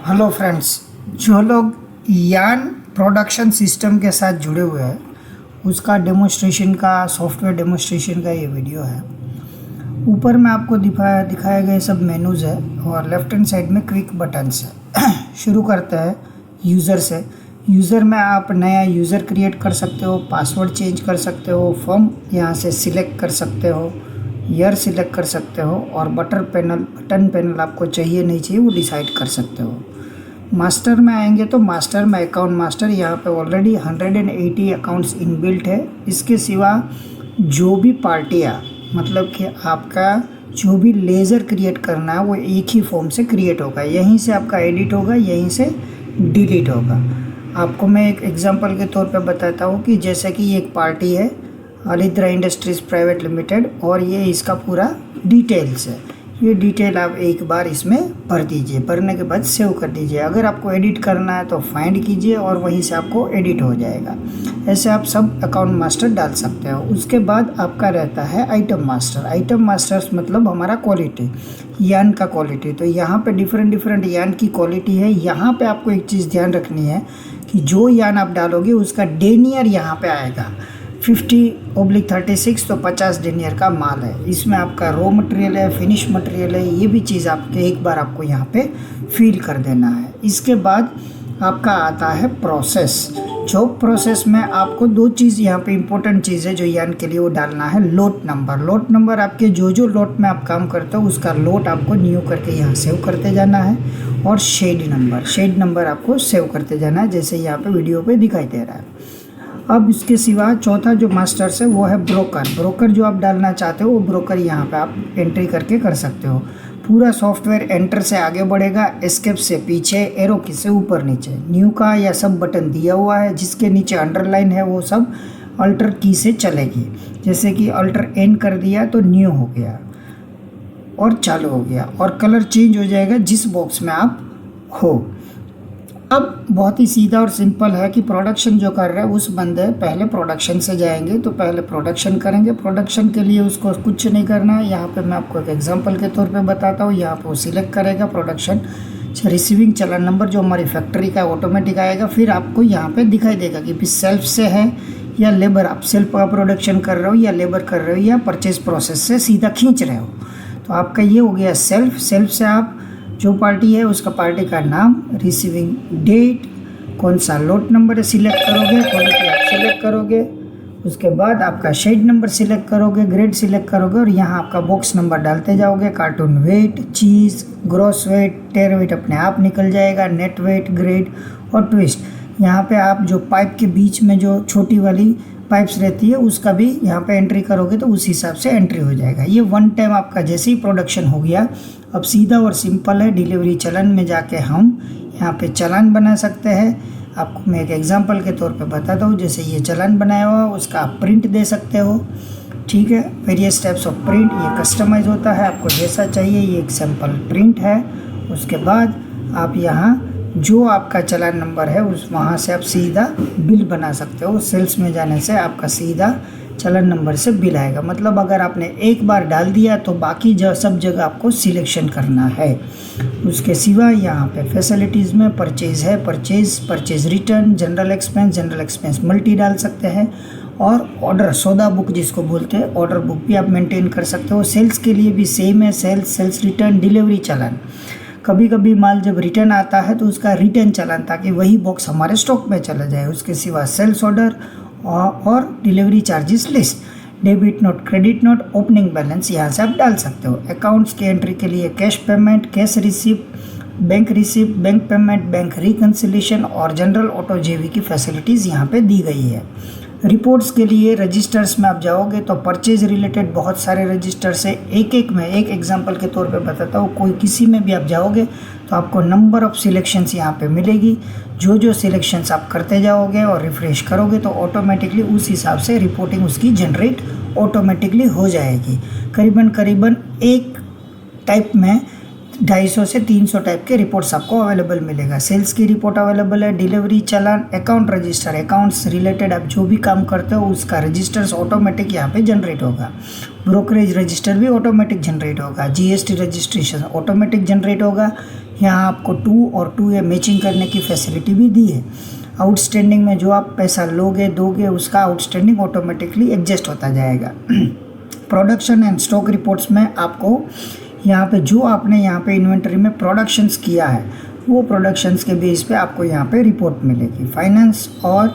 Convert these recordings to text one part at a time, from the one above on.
Hello friends, जो लोग यान प्रोडक्शन सिस्टम के साथ जुड़े हुए हैं उसका डेमोस्ट्रेशन का सॉफ्टवेयर डेमोस्ट्रेशन का ये वीडियो है। ऊपर में आपको दिखाए गए सब मेनूज़ है और लेफ्ट हैंड साइड में क्विक बटन्स है। शुरू करते हैं यूज़र से। यूज़र में आप नया यूज़र क्रिएट कर सकते हो, पासवर्ड चेंज कर सकते हो, फॉर्म यहाँ से सिलेक्ट कर सकते हो, ईयर सिलेक्ट कर सकते हो और बटन पैनल आपको चाहिए नहीं चाहिए वो डिसाइड कर सकते हो। मास्टर में आएंगे तो मास्टर में अकाउंट मास्टर यहाँ पे ऑलरेडी 180 अकाउंट्स इनबिल्ट है। इसके सिवा जो भी पार्टियाँ मतलब कि आपका जो भी लेज़र क्रिएट करना है वो एक ही फॉर्म से क्रिएट होगा। यहीं से आपका एडिट होगा, यहीं से डिलीट होगा। आपको मैं एक एग्जांपल के तौर पे बताता हूँ कि जैसे कि ये एक पार्टी है अलिद्रा इंडस्ट्रीज़ प्राइवेट लिमिटेड और ये इसका पूरा डिटेल्स है। ये डिटेल आप एक बार इसमें भर दीजिए, भरने के बाद सेव कर दीजिए। अगर आपको एडिट करना है तो फाइंड कीजिए और वहीं से आपको एडिट हो जाएगा। ऐसे आप सब अकाउंट मास्टर डाल सकते हो। उसके बाद आपका रहता है आइटम मास्टर। आइटम मास्टर्स मतलब हमारा क्वालिटी, यान का क्वालिटी। तो यहाँ पे डिफरेंट यान की क्वालिटी है। यहाँ पे आपको एक चीज़ ध्यान रखनी है कि जो यान आप डालोगे उसका डेनियर यहाँ पे आएगा 50/36, तो 50 डेनियर का माल है। इसमें आपका रॉ मटेरियल है, फिनिश मटेरियल है, ये भी चीज़ आपके एक बार आपको यहाँ पे फील कर देना है। इसके बाद आपका आता है प्रोसेस। जो प्रोसेस में आपको दो चीज़ यहाँ पे इंपॉर्टेंट चीज़ है जो यान के लिए वो डालना है। लोट नंबर। लोट नंबर आपके जो लोट में आप काम करते हो उसका लोट आपको न्यू करके यहाँ सेव करते जाना है। और शेड नंबर आपको सेव करते जाना है, जैसे यहाँ पे वीडियो पे दिखाई दे रहा है। अब इसके सिवा चौथा जो मास्टर्स है वो है ब्रोकर। ब्रोकर जो आप डालना चाहते हो वो ब्रोकर यहाँ पे आप एंट्री करके कर सकते हो। पूरा सॉफ्टवेयर एंटर से आगे बढ़ेगा, एस्केप से पीछे, एरो की से ऊपर नीचे। न्यू का या सब बटन दिया हुआ है, जिसके नीचे अंडरलाइन है वो सब अल्टर की से चलेगी। जैसे कि अल्टर एन कर दिया तो न्यू हो गया और चालू हो गया और कलर चेंज हो जाएगा जिस बॉक्स में आप हो। अब बहुत ही सीधा और सिंपल है कि प्रोडक्शन जो कर रहे हैं उस बंदे पहले प्रोडक्शन से जाएंगे तो पहले प्रोडक्शन करेंगे। प्रोडक्शन के लिए उसको कुछ नहीं करना है। यहाँ पे मैं आपको एक एग्जांपल के तौर पे बताता हूँ। यहाँ पे वो सिलेक्ट करेगा प्रोडक्शन, रिसीविंग चलान नंबर जो हमारी फैक्ट्री का ऑटोमेटिक आएगा। फिर आपको यहाँ पे दिखाई देगा कि सेल्फ से है या लेबर, आप सेल्फ का प्रोडक्शन कर रहे हो या लेबर कर रहे हो या परचेज प्रोसेस से सीधा खींच रहे हो। तो आपका ये हो गया सेल्फ से आप जो पार्टी है उसका पार्टी का नाम, रिसीविंग डेट, कौन सा लोट नंबर है सिलेक्ट करोगे, क्वालिटी आप सिलेक्ट करोगे। उसके बाद आपका शेड नंबर सिलेक्ट करोगे, ग्रेड सिलेक्ट करोगे और यहाँ आपका बॉक्स नंबर डालते जाओगे। कार्टून वेट, चीज़, ग्रॉस वेट, टेर वेट अपने आप निकल जाएगा, नेट वेट, ग्रेड और ट्विस्ट। यहाँ पे आप जो पाइप के बीच में जो छोटी वाली पाइप्स रहती है उसका भी यहाँ पे एंट्री करोगे तो उस हिसाब से एंट्री हो जाएगा। ये वन टाइम आपका जैसे ही प्रोडक्शन हो गया। अब सीधा और सिंपल है, डिलीवरी चलन में जाके हम यहाँ पे चालान बना सकते हैं। आपको मैं एक एग्जांपल के तौर पे बताता हूँ। जैसे ये चालान बनाया हुआ उसका आप प्रिंट दे सकते हो, ठीक है। वेरियस टाइप्स ऑफ प्रिंट, ये कस्टमाइज होता है, आपको जैसा चाहिए। ये एक सैम्पल प्रिंट है। उसके बाद आप यहाँ जो आपका चालान नंबर है उस वहाँ से आप सीधा बिल बना सकते हो। सेल्स में जाने से आपका सीधा चालान नंबर से बिल आएगा। मतलब अगर आपने एक बार डाल दिया तो बाकी सब जगह आपको सिलेक्शन करना है। उसके सिवा यहाँ पे फैसिलिटीज़ में परचेज़ है, purchase return, general expense multi डाल सकते हैं। और ऑर्डर सौदा बुक जिसको बोलते हैं, ऑर्डर बुक भी आप मेंटेन कर सकते हो। सेल्स के लिए भी सेम है, सेल्स रिटर्न, डिलीवरी चालान। कभी कभी माल जब रिटर्न आता है तो उसका रिटर्न चालान, ताकि वही बॉक्स हमारे स्टॉक में चला जाए। उसके सिवा सेल्स ऑर्डर और delivery charges list, debit note, credit note, opening balance यहाँ से आप डाल सकते हो। अकाउंट्स की एंट्री के लिए cash payment, cash receipt, bank payment, bank reconciliation और जनरल ऑटो जेवी की फैसिलिटीज़ यहाँ पे दी गई है। रिपोर्ट्स के लिए रजिस्टर्स में आप जाओगे तो परचेज रिलेटेड बहुत सारे रजिस्टर्स है। एक में एक एग्जांपल के तौर पे बताता हूँ। कोई किसी में भी आप जाओगे तो आपको नंबर ऑफ़ सिलेक्शंस यहाँ पे मिलेगी। जो सिलेक्शंस आप करते जाओगे और रिफ्रेश करोगे तो ऑटोमेटिकली उस हिसाब से रिपोर्टिंग उसकी जनरेट ऑटोमेटिकली हो जाएगी। करीबन एक टाइप में 250 से 300 टाइप के रिपोर्ट्स आपको अवेलेबल मिलेगा। सेल्स की रिपोर्ट अवेलेबल है, डिलीवरी चालान, अकाउंट रजिस्टर, अकाउंट्स रिलेटेड आप जो भी काम करते हो उसका रजिस्टर्स ऑटोमेटिक यहाँ पे जनरेट होगा। ब्रोकरेज रजिस्टर भी ऑटोमेटिक जनरेट होगा। जीएसटी रजिस्ट्रेशन ऑटोमेटिक जनरेट होगा। यहाँ आपको 2 और 2A मैचिंग करने की फैसिलिटी भी दी है। आउटस्टैंडिंग में जो आप पैसा लोगे दोगे उसका आउटस्टैंडिंग ऑटोमेटिकली एडजस्ट होता जाएगा। प्रोडक्शन एंड स्टॉक रिपोर्ट्स में आपको यहाँ पे जो आपने यहाँ पे इन्वेंटरी में प्रोडक्शंस किया है वो प्रोडक्शंस के बेस पे आपको यहाँ पे रिपोर्ट मिलेगी। फाइनेंस और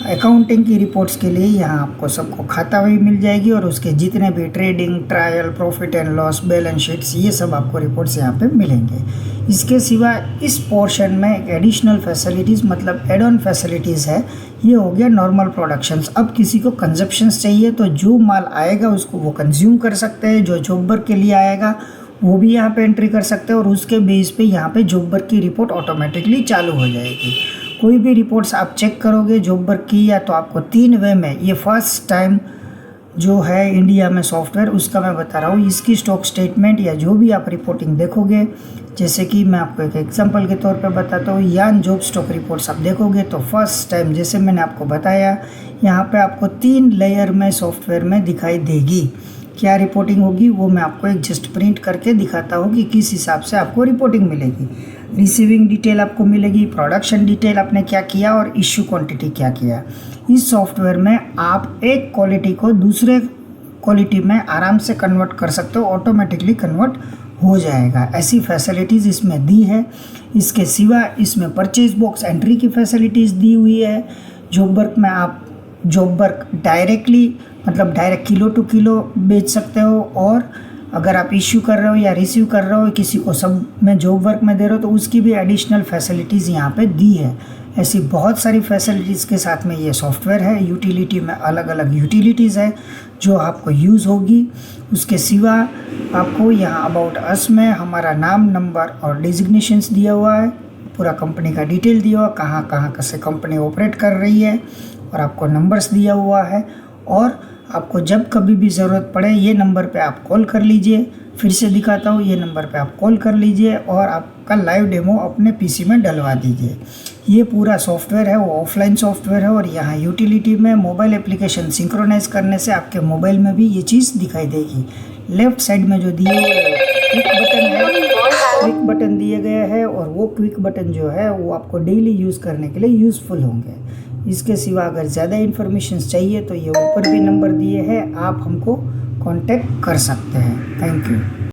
अकाउंटिंग की रिपोर्ट्स के लिए यहाँ आपको सबको खाता वही मिल जाएगी और उसके जितने भी trading, trial, profit and loss, balance sheets, ये सब आपको रिपोर्ट्स यहाँ पे मिलेंगे। इसके सिवा इस पोर्शन में एक एडिशनल फैसिलिटीज़ मतलब एड ऑन फैसिलिटीज़ है। ये हो गया नॉर्मल प्रोडक्शंस। अब किसी को कंजप्शंस चाहिए तो जो माल आएगा उसको वो कंज्यूम कर सकते हैं। जो जॉब वर्क के लिए आएगा वो भी यहाँ पे एंट्री कर सकते हैं और उसके बेस पे यहाँ पे जॉब वर्क की रिपोर्ट ऑटोमेटिकली चालू हो जाएगी। कोई भी रिपोर्ट्स आप चेक करोगे जॉब वर्क की या तो आपको 3 वे में, ये फर्स्ट टाइम जो है इंडिया में सॉफ्टवेयर उसका मैं बता रहा हूँ। इसकी स्टॉक स्टेटमेंट या जो भी आप रिपोर्टिंग देखोगे, जैसे कि मैं आपको एक एग्जांपल के तौर पे बताता हूँ, यान जॉब स्टॉक रिपोर्ट्स आप देखोगे तो फर्स्ट टाइम जैसे मैंने आपको बताया यहाँ पे आपको 3 लेयर में सॉफ्टवेयर में दिखाई देगी। क्या रिपोर्टिंग होगी वो मैं आपको एक जस्ट प्रिंट करके दिखाता हूँ कि किस हिसाब से आपको रिपोर्टिंग मिलेगी। रिसीविंग डिटेल आपको मिलेगी, प्रोडक्शन डिटेल आपने क्या किया और इश्यू क्वांटिटी क्या किया। इस सॉफ्टवेयर में आप एक क्वालिटी को दूसरे क्वालिटी में आराम से कन्वर्ट कर सकते हो, ऑटोमेटिकली कन्वर्ट हो जाएगा। ऐसी फैसिलिटीज़ इसमें दी है। इसके सिवा इसमें परचेज बॉक्स एंट्री की फैसिलिटीज़ दी हुई है। जॉब वर्क में आप जॉब वर्क डायरेक्टली मतलब डायरेक्ट किलो टू किलो बेच सकते हो और अगर आप इश्यू कर रहे हो या रिसीव कर रहे हो किसी को सब में जॉब वर्क में दे रहे हो तो उसकी भी एडिशनल फैसिलिटीज़ यहाँ पे दी है। ऐसी बहुत सारी फैसिलिटीज़ के साथ में ये सॉफ्टवेयर है। यूटिलिटी में अलग अलग यूटिलिटीज़ है जो आपको यूज़ होगी। उसके सिवा आपको यहाँ अबाउट अस में हमारा नाम, नंबर और डिजिग्नेशंस दिया हुआ है। पूरा कंपनी का डिटेल दिया हुआ, कहाँ कहाँ से कंपनी ऑपरेट कर रही है और आपको नंबर्स दिया हुआ है। और आपको जब कभी भी ज़रूरत पड़े ये नंबर पे आप कॉल कर लीजिए। फिर से दिखाता हूँ, ये नंबर पे आप कॉल कर लीजिए और आपका लाइव डेमो अपने पीसी में डलवा दीजिए। ये पूरा सॉफ्टवेयर है वो ऑफलाइन सॉफ्टवेयर है और यहाँ यूटिलिटी में मोबाइल एप्लीकेशन सिंक्रोनाइज करने से आपके मोबाइल में भी ये चीज़ दिखाई देगी। लेफ्ट साइड में जो दिए हुए क्विक बटन है, क्विक बटन दिए गए हैं और वो क्विक बटन जो है वो आपको डेली यूज़ करने के लिए यूज़फुल होंगे। इसके सिवा अगर ज़्यादा इन्फॉर्मेशन चाहिए तो ये ऊपर भी नंबर दिए हैं, आप हमको कांटेक्ट कर सकते हैं। Thank you.